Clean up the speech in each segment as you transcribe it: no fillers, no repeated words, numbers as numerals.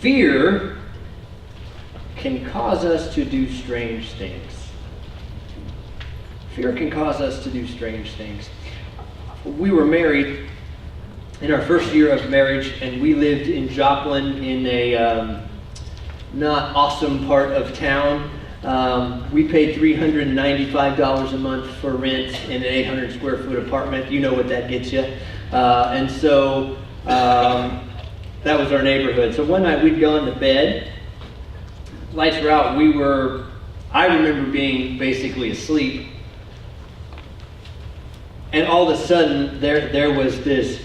Fear can cause us to do strange things. Fear can cause us to do strange things. We were married in our first year of marriage, and we lived in Joplin in a not awesome part of town. We paid $395 a month for rent in an 800 square foot apartment. You know what that gets you. And so that was our neighborhood. So one night we'd gone to bed. Lights were out. I remember being basically asleep. And all of a sudden there was this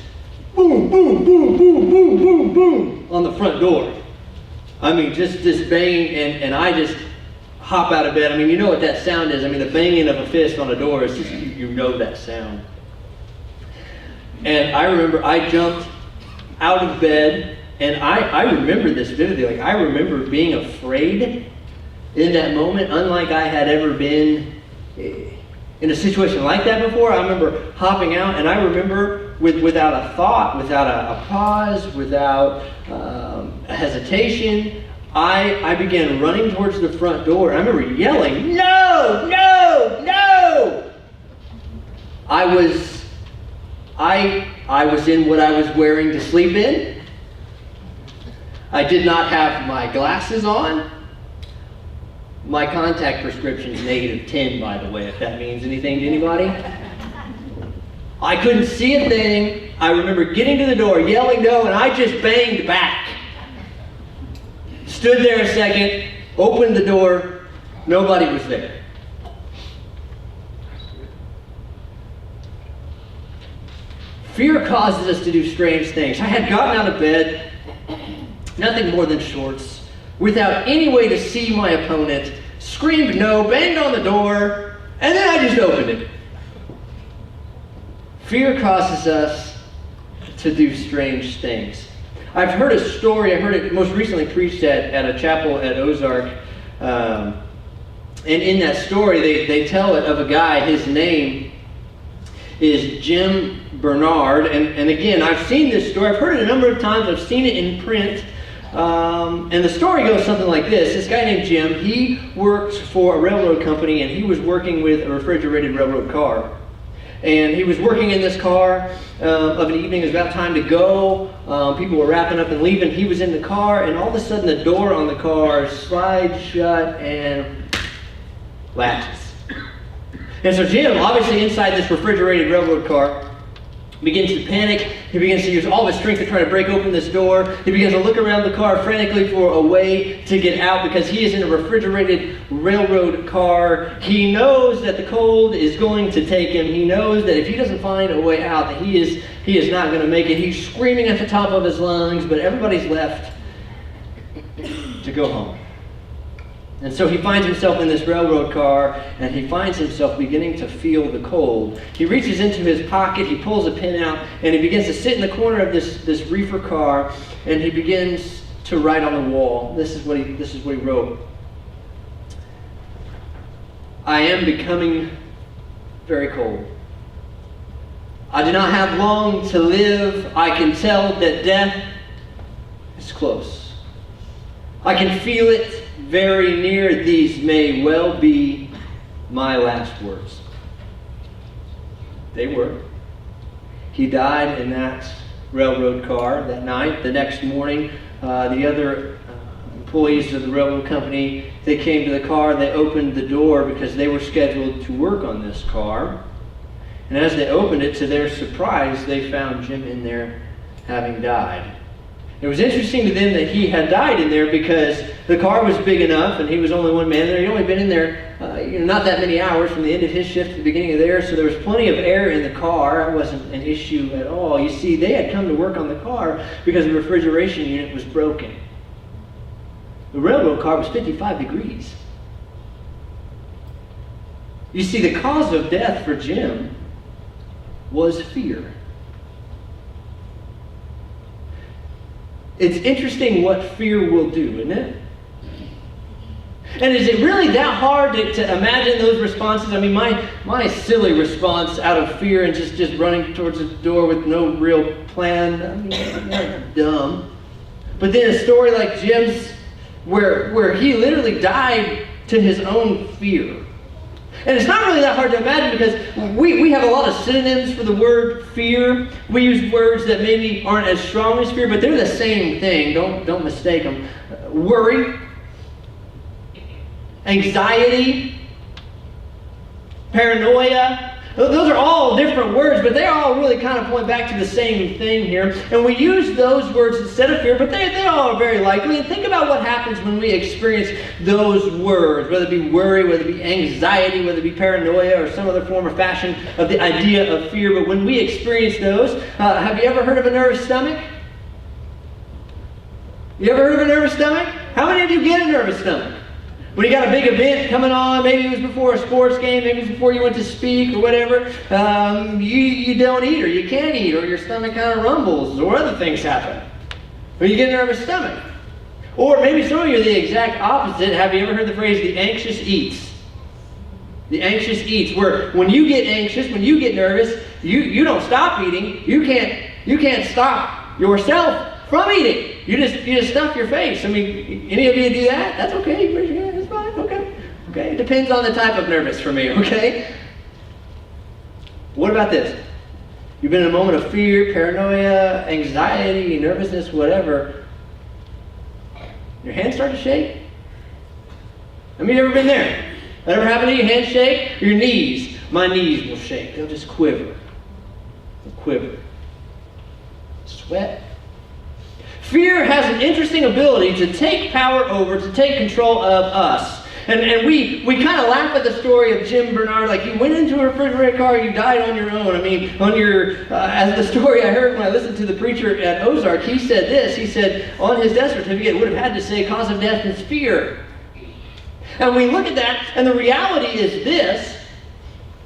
boom, boom, boom, boom, boom, boom, boom on the front door. I mean, just this banging, and I just hop out of bed. I mean, you know what that sound is. I mean, the banging of a fist on a door is just, you know that sound. And I remember I jumped out of bed, and I remember this vividly. Like, I remember being afraid in that moment, unlike I had ever been in a situation like that before. I remember hopping out, and I remember without a thought, without a pause, without a hesitation, I began running towards the front door. I remember yelling, "No, no, no!" I was in what I was wearing to sleep in. I did not have my glasses on. My contact prescription is -10, by the way, if that means anything to anybody. I couldn't see a thing. I remember getting to the door, yelling no, and I just banged back. Stood there a second, opened the door, nobody was there. Fear causes us to do strange things. I had gotten out of bed, nothing more than shorts, without any way to see my opponent, screamed no, banged on the door, and then I just opened it. Fear causes us to do strange things. I've heard a story, I heard it most recently preached at a chapel at Ozark, and in that story they tell it of a guy. His name is Jim Bernard, and again, I've seen this story, I've heard it a number of times, I've seen it in print, and the story goes something like this. This guy named Jim, he worked for a railroad company, and he was working with a refrigerated railroad car. And he was working in this car of an evening. It was about time to go. People were wrapping up and leaving. He was in the car, and all of a sudden the door on the car slides shut and latches. And so Jim, obviously inside this refrigerated railroad car, begins to panic. He begins to use all his strength to try to break open this door. He begins to look around the car frantically for a way to get out, because he is in a refrigerated railroad car. He knows that the cold is going to take him. He knows that if he doesn't find a way out, that he is not going to make it. He's screaming at the top of his lungs, but everybody's left to go home. And so he finds himself in this railroad car, and he finds himself beginning to feel the cold. He reaches into his pocket, he pulls a pin out, and he begins to sit in the corner of this reefer car, and he begins to write on the wall. This is what he wrote. "I am becoming very cold. I do not have long to live. I can tell that death is close. I can feel it very near. These may well be my last words." They were. He died in that railroad car that night. The next morning, the other employees of the railroad company, they came to the car, they opened the door because they were scheduled to work on this car. And as they opened it, to their surprise, they found Jim in there having died. It was interesting to them that he had died in there because the car was big enough and he was only one man there. He'd only been in there not that many hours from the end of his shift to the beginning of theirs, so there was plenty of air in the car. It wasn't an issue at all. You see, they had come to work on the car because the refrigeration unit was broken. The railroad car was 55 degrees. You see, the cause of death for Jim was fear. It's interesting what fear will do, isn't it? And is it really that hard to imagine those responses? I mean, my silly response out of fear and just running towards the door with no real plan, I mean, that's dumb. But then a story like Jim's, where he literally died to his own fear. And it's not really that hard to imagine, because we have a lot of synonyms for the word fear. We use words that maybe aren't as strong as fear, but they're the same thing. Don't mistake them. Worry, anxiety, paranoia. Those are all different words, but they all really kind of point back to the same thing here. And we use those words instead of fear, but they all are very likely. And think about what happens when we experience those words, whether it be worry, whether it be anxiety, whether it be paranoia, or some other form or fashion of the idea of fear. But when we experience those, have you ever heard of a nervous stomach? You ever heard of a nervous stomach? How many of you get a nervous stomach? When you got a big event coming on, maybe it was before a sports game, maybe it was before you went to speak or whatever, you don't eat or you can't eat, or your stomach kind of rumbles, or other things happen. Or you get a nervous stomach. Or maybe some of you are the exact opposite. Have you ever heard the phrase, the anxious eats? The anxious eats, where when you get anxious, when you get nervous, you don't stop eating. You can't stop yourself from eating. You just stuff your face. I mean, any of you do that? That's okay. Raise your hand. It's fine. Okay. It depends on the type of nervous for me. Okay. What about this? You've been in a moment of fear, paranoia, anxiety, nervousness, whatever. Your hands start to shake. Have you ever been there? That ever happened to you? Hands shake? Your knees. My knees will shake. They'll just quiver. They'll quiver. Sweat. Fear has an interesting ability to take power over, to take control of us. And we kind of laugh at the story of Jim Bernard, like you went into a refrigerator car, you died on your own. I mean, as the story I heard when I listened to the preacher at Ozark, he said this. He said on his death certificate, it would have had to say cause of death is fear. And we look at that, and the reality is this.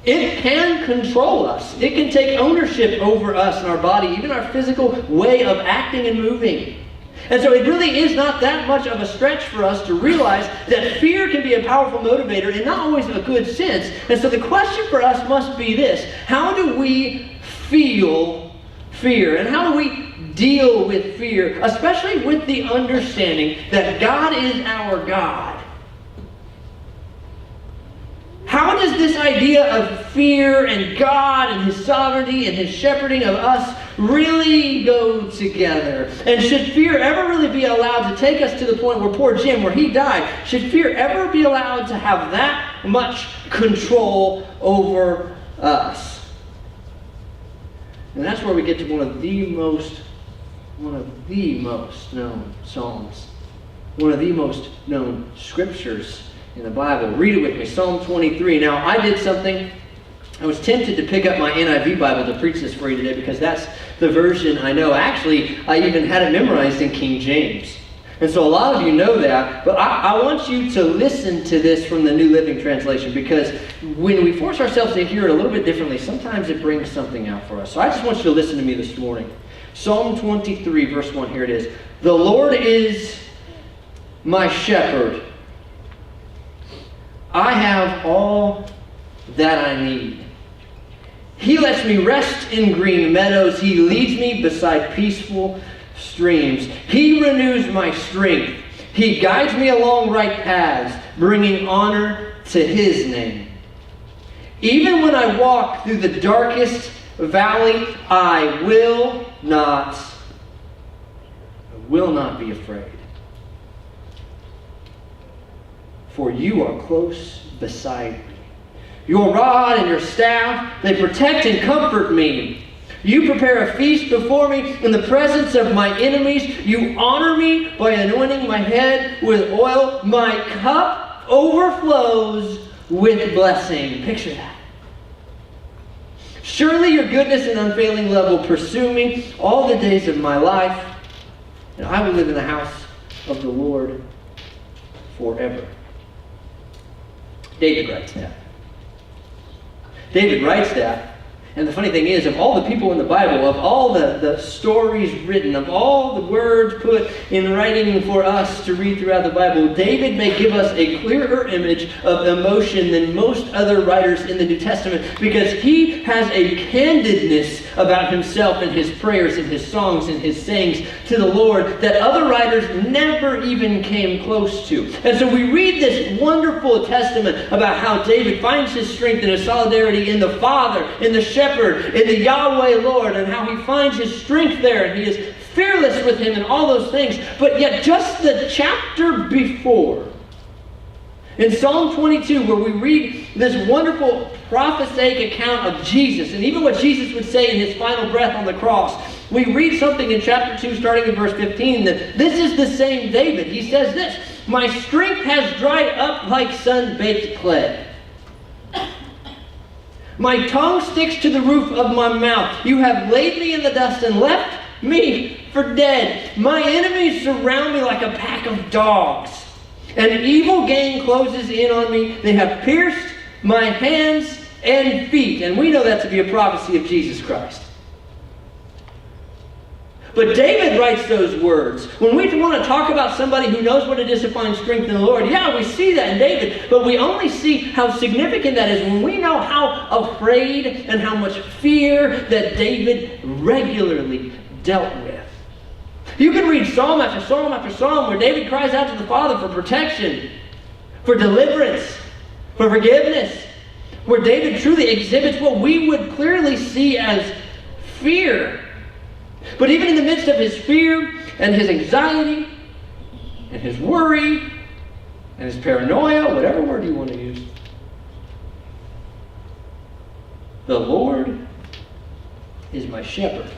It can control us. It can take ownership over us and our body, even our physical way of acting and moving. And so it really is not that much of a stretch for us to realize that fear can be a powerful motivator and not always a good sense. And so the question for us must be this: how do we feel fear? And how do we deal with fear, especially with the understanding that God is our God? How does this idea of fear and God and His sovereignty and His shepherding of us really go together? And should fear ever really be allowed to take us to the point where poor Jim, where he died, should fear ever be allowed to have that much control over us? And that's where we get to one of the most known Psalms, one of the most known scriptures in the Bible. Read it with me, Psalm 23. Now, I did something. I was tempted to pick up my NIV Bible to preach this for you today because that's the version I know. Actually, I even had it memorized in King James. And so a lot of you know that, but I want you to listen to this from the New Living Translation, because when we force ourselves to hear it a little bit differently, sometimes it brings something out for us. So I just want you to listen to me this morning. Psalm 23, verse 1, here it is. The Lord is my shepherd. I have all that I need. He lets me rest in green meadows. He leads me beside peaceful streams. He renews my strength. He guides me along right paths, bringing honor to His name. Even when I walk through the darkest valley, I will not be afraid. For you are close beside me. Your rod and your staff, they protect and comfort me. You prepare a feast before me in the presence of my enemies. You honor me by anointing my head with oil. My cup overflows with blessing. Picture that. Surely your goodness and unfailing love will pursue me all the days of my life, and I will live in the house of the Lord forever. David writes that. David writes that, And the funny thing is, of all the people in the Bible, of all the stories written, of all the words put in writing for us to read throughout the Bible, David may give us a clearer image of emotion than most other writers in the New Testament, because he has a candidness about himself and his prayers and his songs and his sayings to the Lord that other writers never even came close to. And so we read this wonderful testament about how David finds his strength and his solidarity in the Father, in the Shepherd, in the Yahweh Lord, and how he finds his strength there, and he is fearless with him and all those things. But yet just the chapter before, in Psalm 22, where we read this wonderful prophesied account of Jesus, and even what Jesus would say in his final breath on the cross, we read something in chapter 2, starting in verse 15, that this is the same David. He says this, "My strength has dried up like sun-baked clay. My tongue sticks to the roof of my mouth. You have laid me in the dust and left me for dead. My enemies surround me like a pack of dogs. An evil gang closes in on me. They have pierced my hands and feet." And we know that to be a prophecy of Jesus Christ. But David writes those words. When we want to talk about somebody who knows what it is to find strength in the Lord, yeah, we see that in David, but we only see how significant that is when we know how afraid and how much fear that David regularly dealt with. You can read psalm after psalm after psalm where David cries out to the Father for protection, for deliverance, for forgiveness, where David truly exhibits what we would clearly see as fear. But even in the midst of his fear and his anxiety and his worry and his paranoia, whatever word you want to use, the Lord is my shepherd.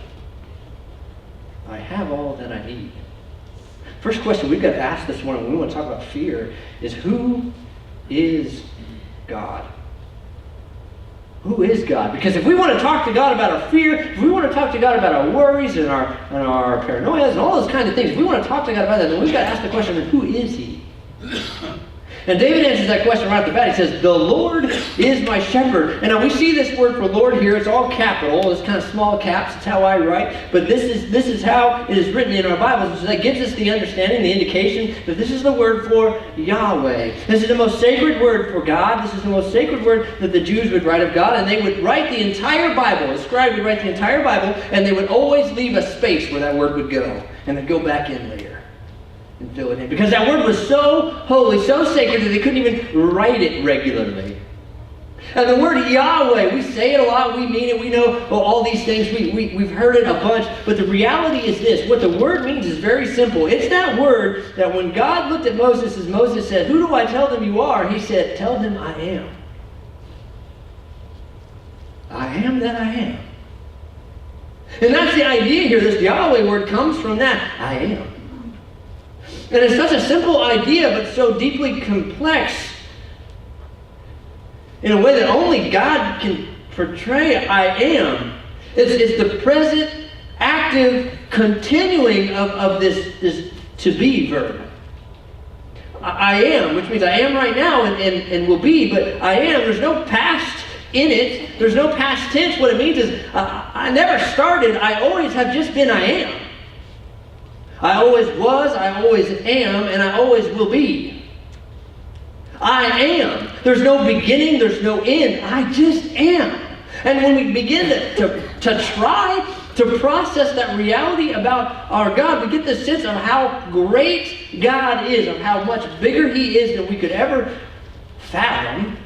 I have all that I need. First question we've got to ask this morning when we want to talk about fear is, who is God? Who is God? Because if we want to talk to God about our fear, if we want to talk to God about our worries and our paranoias and all those kinds of things, if we want to talk to God about that, then we've got to ask the question, who is He? And David answers that question right off the bat. He says, "The Lord is my shepherd." And now we see this word for Lord here. It's all capital. It's kind of small caps. It's how I write. But this is how it is written in our Bibles. So that gives us the understanding, the indication that this is the word for Yahweh. This is the most sacred word for God. This is the most sacred word that the Jews would write of God. And they would write the entire Bible. A scribe would write the entire Bible. And they would always leave a space where that word would go. And then go back in later and fill it in. Because that word was so holy, so sacred, that they couldn't even write it regularly. And the word Yahweh, we say it a lot, we mean it, we know all these things, we've heard it a bunch, but the reality is this, what the word means is very simple. It's that word that when God looked at Moses, as Moses said, "Who do I tell them you are?" He said, "Tell them I am. I am that I am." And that's the idea here. This Yahweh word comes from that, I am. And it's such a simple idea, but so deeply complex in a way that only God can portray. I am. It's the present, active, continuing of this to be verb. I am, which means I am right now and will be, but I am. There's no past in it. There's no past tense. What it means is I never started. I always have just been I am. I always was, I always am, and I always will be. I am. There's no beginning, there's no end. I just am. And when we begin to try to process that reality about our God, we get the sense of how great God is, of how much bigger He is than we could ever fathom.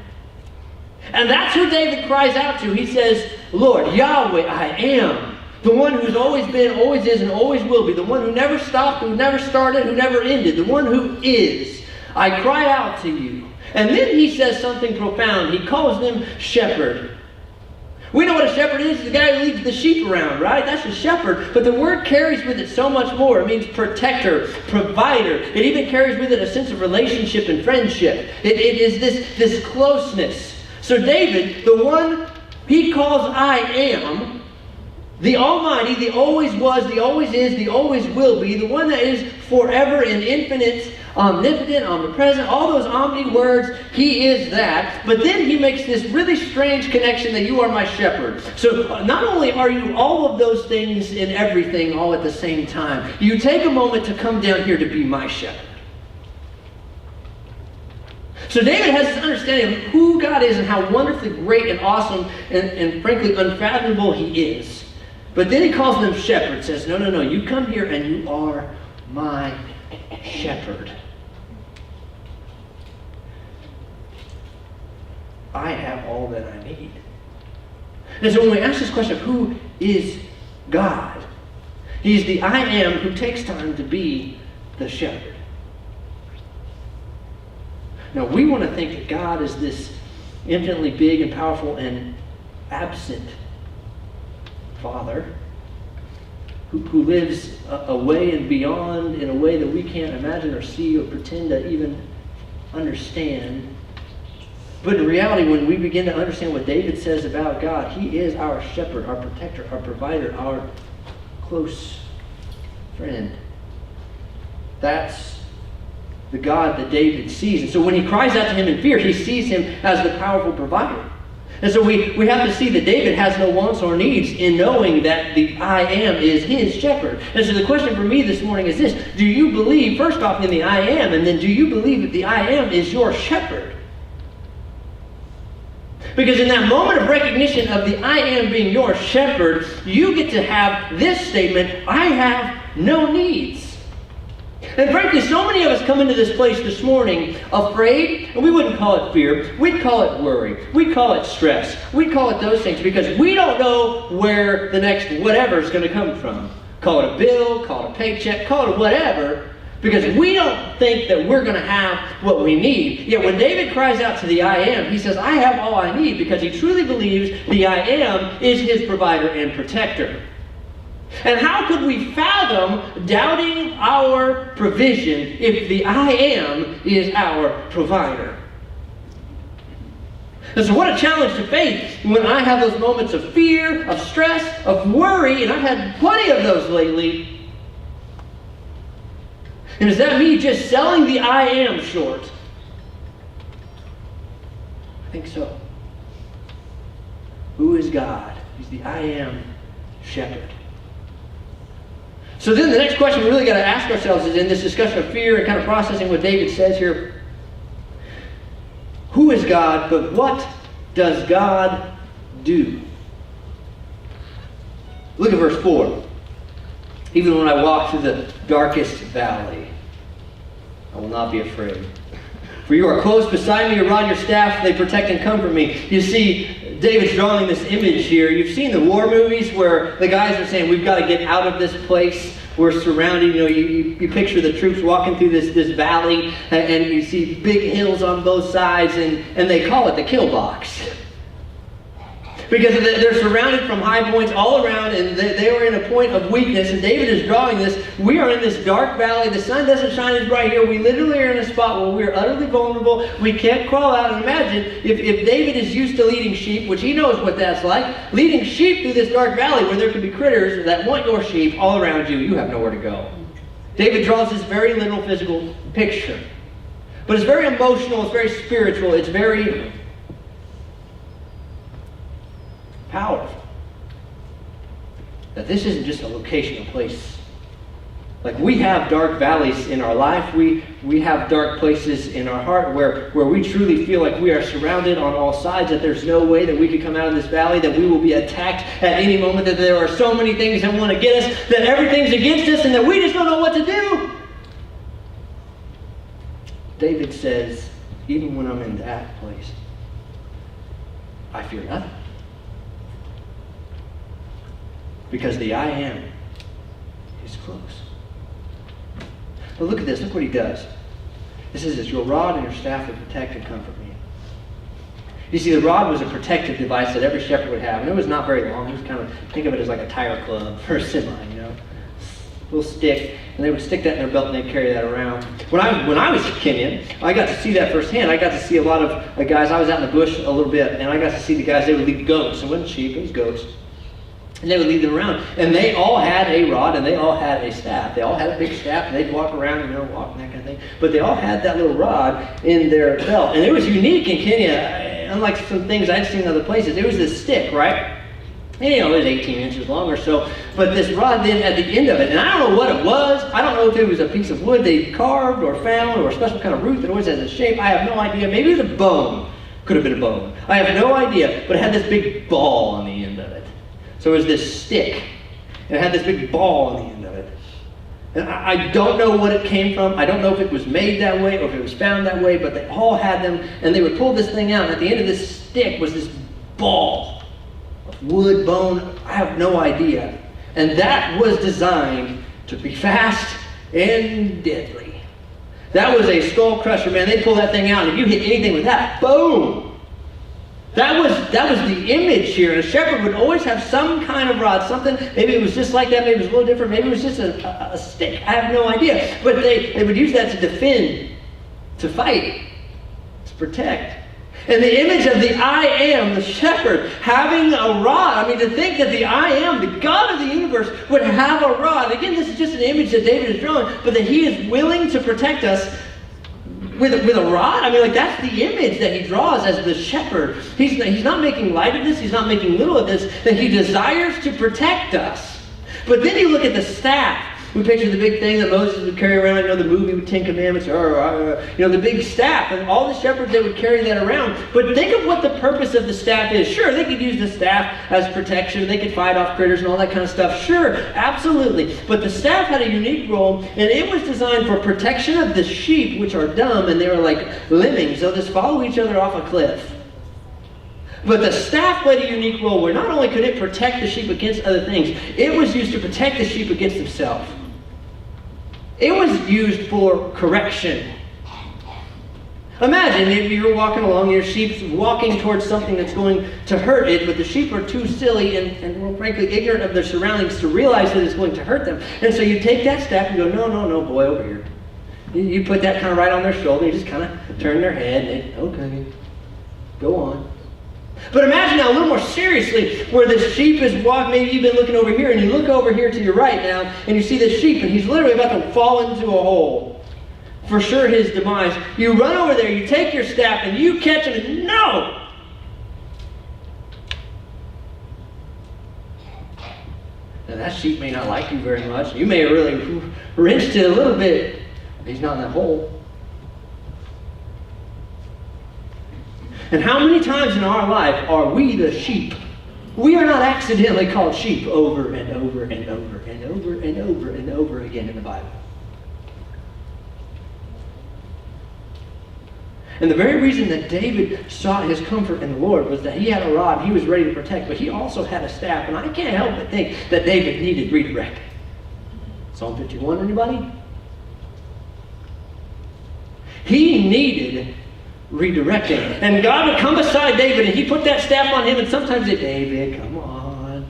And that's who David cries out to. He says, "Lord, Yahweh, I am. The one who's always been, always is, and always will be. The one who never stopped, who never started, who never ended. The one who is. I cry out to you." And then he says something profound. He calls them shepherd. We know what a shepherd is. The guy who leads the sheep around, right? That's a shepherd. But the word carries with it so much more. It means protector, provider. It even carries with it a sense of relationship and friendship. It is this closeness. So David, the one he calls I am, The Almighty, the always was, the always is, the always will be, the one that is forever and infinite, omnipotent, omnipresent, all those omni words, he is that. But then he makes this really strange connection that you are my shepherd. So not only are you all of those things in everything all at the same time, you take a moment to come down here to be my shepherd. So David has this understanding of who God is and how wonderfully great and awesome and frankly unfathomable he is. But then he calls them shepherds, says, no, you come here and you are my shepherd. I have all that I need. And so when we ask this question of who is God, he's the I am who takes time to be the shepherd. Now we want to think that God is this infinitely big and powerful and absent Father who lives away and beyond in a way that we can't imagine or see or pretend to even understand. But in reality, when we begin to understand what David says about God, he is our shepherd, our protector, our provider, our close friend. That's the God that David sees. And so when he cries out to him in fear, he sees him as the powerful provider. And so we have to see that David has no wants or needs in knowing that the I am is his shepherd. And so the question for me this morning is this. Do you believe, first off, in the I am, and then do you believe that the I am is your shepherd? Because in that moment of recognition of the I am being your shepherd, you get to have this statement, I have no needs. And frankly, so many of us come into this place this morning afraid, and we wouldn't call it fear, we'd call it worry, we'd call it stress, we'd call it those things because we don't know where the next whatever is going to come from. Call it a bill, call it a paycheck, call it whatever, because we don't think that we're going to have what we need. Yet when David cries out to the I am, he says, I have all I need, because he truly believes the I am is his provider and protector. And how could we fathom doubting our provision if the I am is our provider? And so what a challenge to faith when I have those moments of fear, of stress, of worry, and I've had plenty of those lately. And is that me just selling the I am short? I think so. Who is God? He's the I am shepherd. So then the next question we really got to ask ourselves is in this discussion of fear and kind of processing what David says here. Who is God, but what does God do? Look at verse 4. Even when I walk through the darkest valley, I will not be afraid. For you are close beside me, your rod and your staff, they protect and comfort me. You see, David's drawing this image here. You've seen the war movies where the guys are saying, we've got to get out of this place. We're surrounded. You picture the troops walking through this valley, and you see big hills on both sides, and they call it the kill box. Because they're surrounded from high points all around, and they are in a point of weakness. And David is drawing this. We are in this dark valley. The sun doesn't shine as bright here. We literally are in a spot where we are utterly vulnerable. We can't crawl out. And imagine if David is used to leading sheep, which he knows what that's like, leading sheep through this dark valley where there could be critters that want your sheep all around you. You have nowhere to go. David draws this very literal physical picture. But it's very emotional. It's very spiritual. It's very powerful. That this isn't just a location, a place. Like we have dark valleys in our life. We have dark places in our heart where we truly feel like we are surrounded on all sides, that there's no way that we could come out of this valley, that we will be attacked at any moment, that there are so many things that want to get us, that everything's against us, and that we just don't know what to do. David says, even when I'm in that place, I fear nothing. Because the I am is close. But look at this. Look what he does. This is your rod and your staff will protect and comfort me. You see, the rod was a protective device that every shepherd would have. And it was not very long. It was kind of, think of it as like a tire club for a semi, A little stick. And they would stick that in their belt and they'd carry that around. When I was in Kenya, I got to see that firsthand. I got to see a lot of guys. I was out in the bush a little bit. And I got to see the guys, they would lead goats. It wasn't sheep, it was goats. And they would lead them around. And they all had a rod and they all had a staff. They all had a big staff and they'd walk around, walk and that kind of thing. But they all had that little rod in their belt. And it was unique in Kenya, unlike some things I'd seen in other places. It was this stick, right? And, it was 18 inches long or so. But this rod then at the end of it, and I don't know what it was. I don't know if it was a piece of wood they carved or found or a special kind of root that always has a shape. I have no idea. Maybe it was a bone. Could have been a bone. I have no idea. But it had this big ball on the end of it. So it was this stick, and it had this big ball on the end of it. And I don't know what it came from. I don't know if it was made that way or if it was found that way, but they all had them, and they would pull this thing out, and at the end of this stick was this ball of wood, bone, I have no idea. And that was designed to be fast and deadly. That was a skull crusher, man. They'd pull that thing out, and if you hit anything with that, boom! That was the image here. And a shepherd would always have some kind of rod, something. Maybe it was just like that. Maybe it was a little different. Maybe it was just a stick. I have no idea. But they would use that to defend, to fight, to protect. And the image of the I Am, the shepherd, having a rod. I mean, to think that the I Am, the God of the universe, would have a rod. Again, this is just an image that David is drawing, but that he is willing to protect us with a rod. I mean, like, that's the image that he draws as the shepherd. He's not making light of this. He's not making little of this. That he desires to protect us. But then you look at the staff. We picture the big thing that Moses would carry around. The movie with Ten Commandments, the big staff, and all the shepherds, they would carry that around. But think of what the purpose of the staff is. Sure, they could use the staff as protection. They could fight off critters and all that kind of stuff. Sure, absolutely. But the staff had a unique role, and it was designed for protection of the sheep, which are dumb, and they were like lemmings. They'll just follow each other off a cliff. But the staff played a unique role where not only could it protect the sheep against other things, it was used to protect the sheep against himself. It was used for correction. Imagine if you're walking along, your sheep's walking towards something that's going to hurt it, but the sheep are too silly and well, frankly ignorant of their surroundings to realize that it's going to hurt them. And so you take that staff and go, no, boy, over here. You put that kind of right on their shoulder, you just kind of turn their head, and they, okay, go on. But imagine now a little more seriously where the sheep is walking. Maybe you've been looking over here and you look over here to your right now and you see this sheep and he's literally about to fall into a hole. For sure his demise. You run over there, you take your staff and you catch him and no! Now that sheep may not like you very much. You may have really wrenched it a little bit. He's not in that hole. And how many times in our life are we the sheep? We are not accidentally called sheep over and over and over and over and over and over again in the Bible. And the very reason that David sought his comfort in the Lord was that he had a rod he was ready to protect, but he also had a staff. And I can't help but think that David needed redirecting. Psalm 51, anybody? He needed redirecting. And God would come beside David and he put that staff on him and sometimes he'd, David, come on.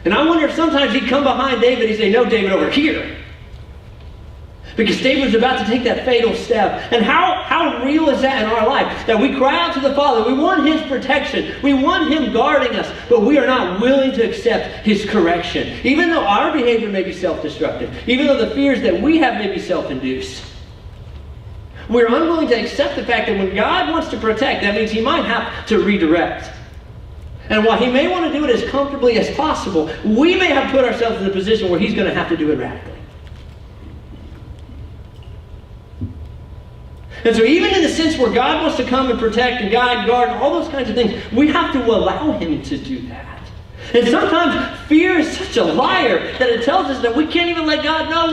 And I wonder if sometimes he'd come behind David and he'd say, no, David, over here. Because David was about to take that fatal step. And how real is that in our life? That we cry out to the Father. We want his protection. We want him guarding us. But we are not willing to accept his correction. Even though our behavior may be self-destructive. Even though the fears that we have may be self-induced. We're unwilling to accept the fact that when God wants to protect, that means he might have to redirect. And while he may want to do it as comfortably as possible, we may have put ourselves in a position where he's going to have to do it radically. And so even in the sense where God wants to come and protect and guide, guard, all those kinds of things, we have to allow him to do that. And sometimes fear is such a liar that it tells us that we can't even let God know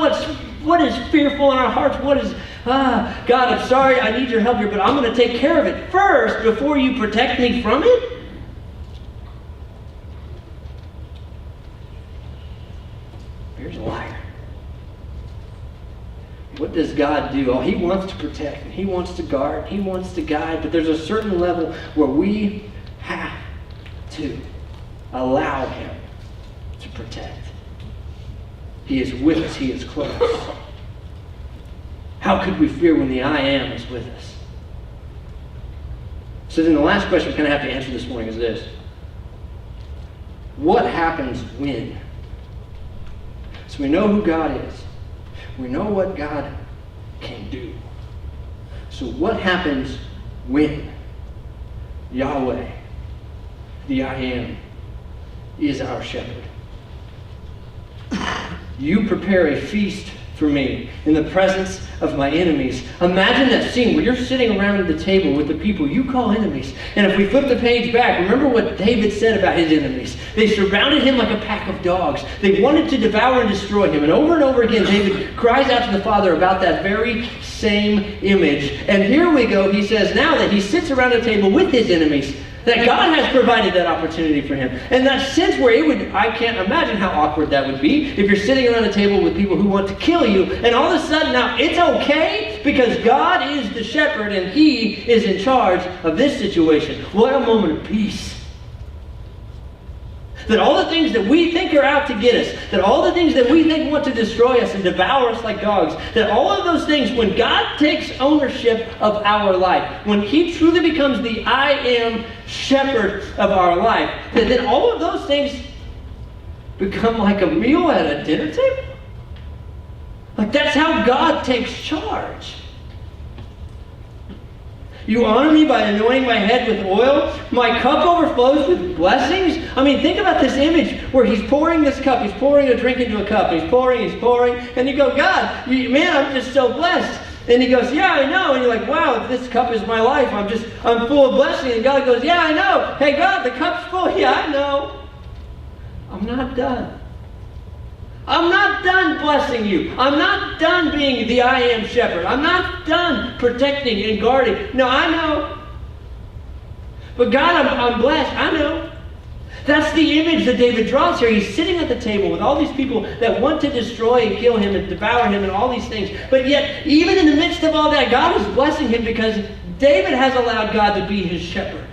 what is fearful in our hearts. What is, God, I'm sorry, I need your help here, but I'm going to take care of it first before you protect me from it. Fear's a liar. What does God do? Oh, he wants to protect, he wants to guard, he wants to guide, but there's a certain level where we have to allow him to protect. He is with us. He is close. How could we fear when the I Am is with us? So then the last question we kind of have to answer this morning is this. what happens when? So we know who God is. We know what God can do. So what happens when Yahweh, the I Am, is our shepherd? You prepare a feast for me in the presence of my enemies. Imagine that scene where you're sitting around the table with the people you call enemies. And if we flip the page back, remember what David said about his enemies. They surrounded him like a pack of dogs. They wanted to devour and destroy him. And over again, David cries out to the Father about that very same image. And here we go. He says now that he sits around a table with his enemies, that God has provided that opportunity for him. And that sense where I can't imagine how awkward that would be if you're sitting around a table with people who want to kill you, and all of a sudden now it's okay because God is the shepherd and he is in charge of this situation. What a moment of peace. That all the things that we think are out to get us, that all the things that we think want to destroy us and devour us like dogs, that all of those things, when God takes ownership of our life, when he truly becomes the I Am shepherd of our life, that then all of those things become like a meal at a dinner table. Like that's how God takes charge. You honor me by anointing my head with oil. My cup overflows with blessings. I mean, think about this image where he's pouring this cup. He's pouring a drink into a cup. He's pouring. And you go, God, man, I'm just so blessed. And he goes, yeah, I know. And you're like, wow, this cup is my life. I'm full of blessing. And God goes, yeah, I know. Hey, God, the cup's full. Yeah, I know. I'm not done. I'm not done blessing you. I'm not done being the I Am shepherd. I'm not done protecting and guarding. No, I know. But God, I'm blessed. I know. That's the image that David draws here. He's sitting at the table with all these people that want to destroy and kill him and devour him and all these things. But yet, even in the midst of all that, God is blessing him because David has allowed God to be his shepherd.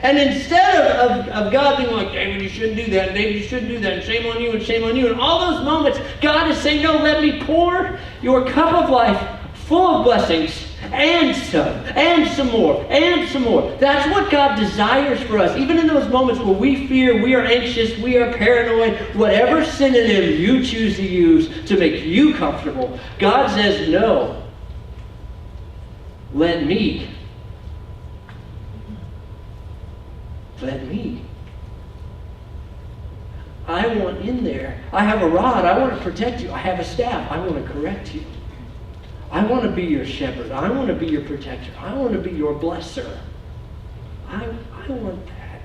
And instead of God being like, David, you shouldn't do that, and David, you shouldn't do that, and shame on you, and shame on you, and all those moments, God is saying, no, let me pour your cup of life full of blessings, and some more, and some more. That's what God desires for us. Even in those moments where we fear, we are anxious, we are paranoid, whatever synonym you choose to use to make you comfortable, God says, no, let me. Let me. I want in there. I have a rod. I want to protect you. I have a staff. I want to correct you. I want to be your shepherd. I want to be your protector. I want to be your blesser. I want that.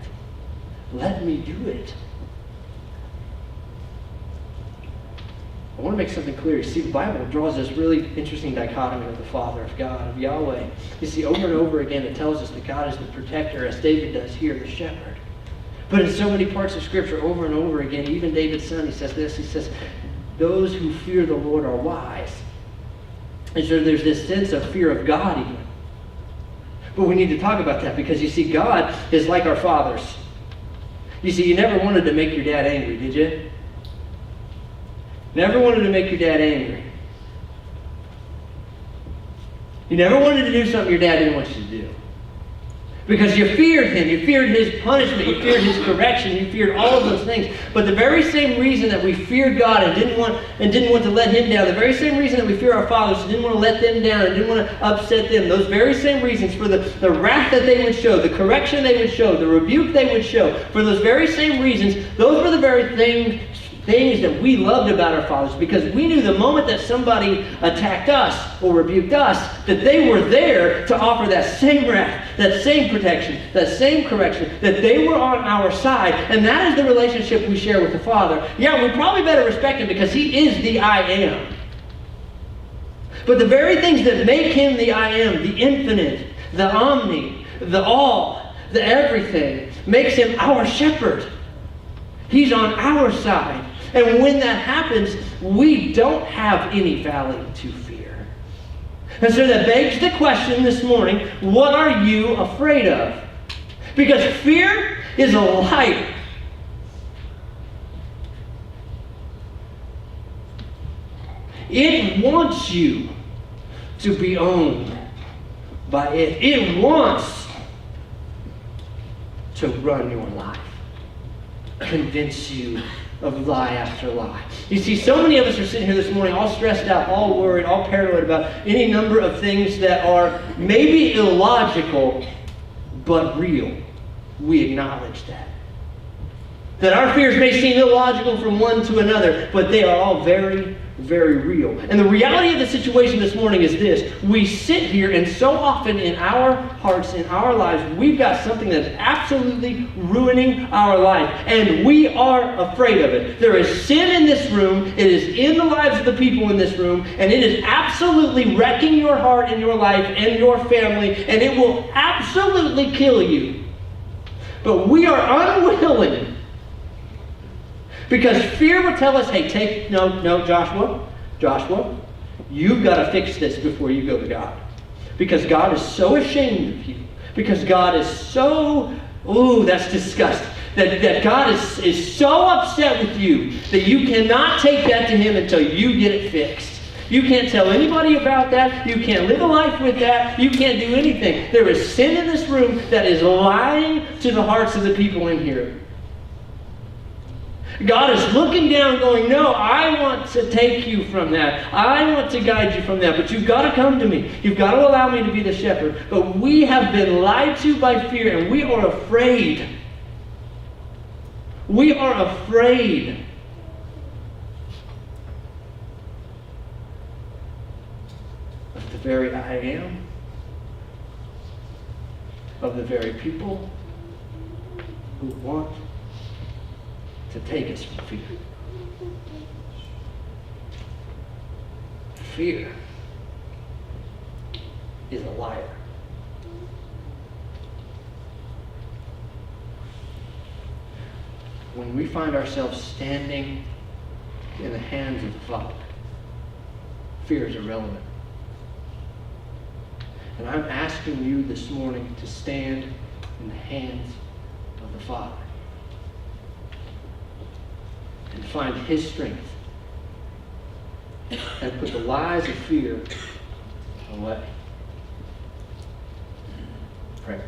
Let me do it. I want to make something clear. You see, the Bible draws this really interesting dichotomy of the Father, of God, of Yahweh. You see, over and over again, it tells us that God is the protector, as David does here, the shepherd. But in so many parts of Scripture, over and over again, even David's son, he says this, he says, those who fear the Lord are wise. And so there's this sense of fear of God even. But we need to talk about that because, you see, God is like our fathers. You see, you never wanted to make your dad angry, did you? Never wanted to make your dad angry. You never wanted to do something your dad didn't want you to do. Because you feared him. You feared his punishment. You feared his correction. You feared all of those things. But the very same reason that we feared God and didn't want to let him down, the very same reason that we fear our fathers and didn't want to let them down and didn't want to upset them, those very same reasons for the wrath that they would show, the correction they would show, the rebuke they would show, for those very same reasons, those were the very things that we loved about our fathers, because we knew the moment that somebody attacked us or rebuked us, that they were there to offer that same wrath, that same protection, that same correction, that they were on our side. And that is the relationship we share with the Father. Yeah, we probably better respect him because he is the I Am. But the very things that make him the I Am, the infinite, the omni, the all, the everything, makes him our shepherd. He's on our side. And when that happens, we don't have any valley to fear. And so that begs the question this morning, what are you afraid of? Because fear is a liar. It wants you to be owned by it. It wants to run your life. convince you of lie after lie. You see, so many of us are sitting here this morning all stressed out, all worried, all paranoid about any number of things that are maybe illogical, but real. We acknowledge that. That our fears may seem illogical from one to another, but they are all very, very real. And the reality of the situation this morning is this. We sit here, and so often in our hearts, in our lives, we've got something that's absolutely ruining our life. And we are afraid of it. There is sin in this room. It is in the lives of the people in this room. And it is absolutely wrecking your heart and your life and your family. And it will absolutely kill you. But we are unwilling. Because fear will tell us, hey, no, Joshua, you've got to fix this before you go to God. Because God is so ashamed of you. Because God is so, that's disgusting. That God is so upset with you that you cannot take that to Him until you get it fixed. You can't tell anybody about that. You can't live a life with that. You can't do anything. There is sin in this room that is lying to the hearts of the people in here. God is looking down going, no, I want to take you from that. I want to guide you from that. But you've got to come to me. You've got to allow me to be the shepherd. But we have been lied to by fear, and we are afraid. We are afraid. Of the very I am. Of the very people who want to take us from fear. Fear is a liar. When we find ourselves standing in the hands of the Father, fear is irrelevant. And I'm asking you this morning to stand in the hands of the Father. And find His strength. And put the lies of fear away. Pray.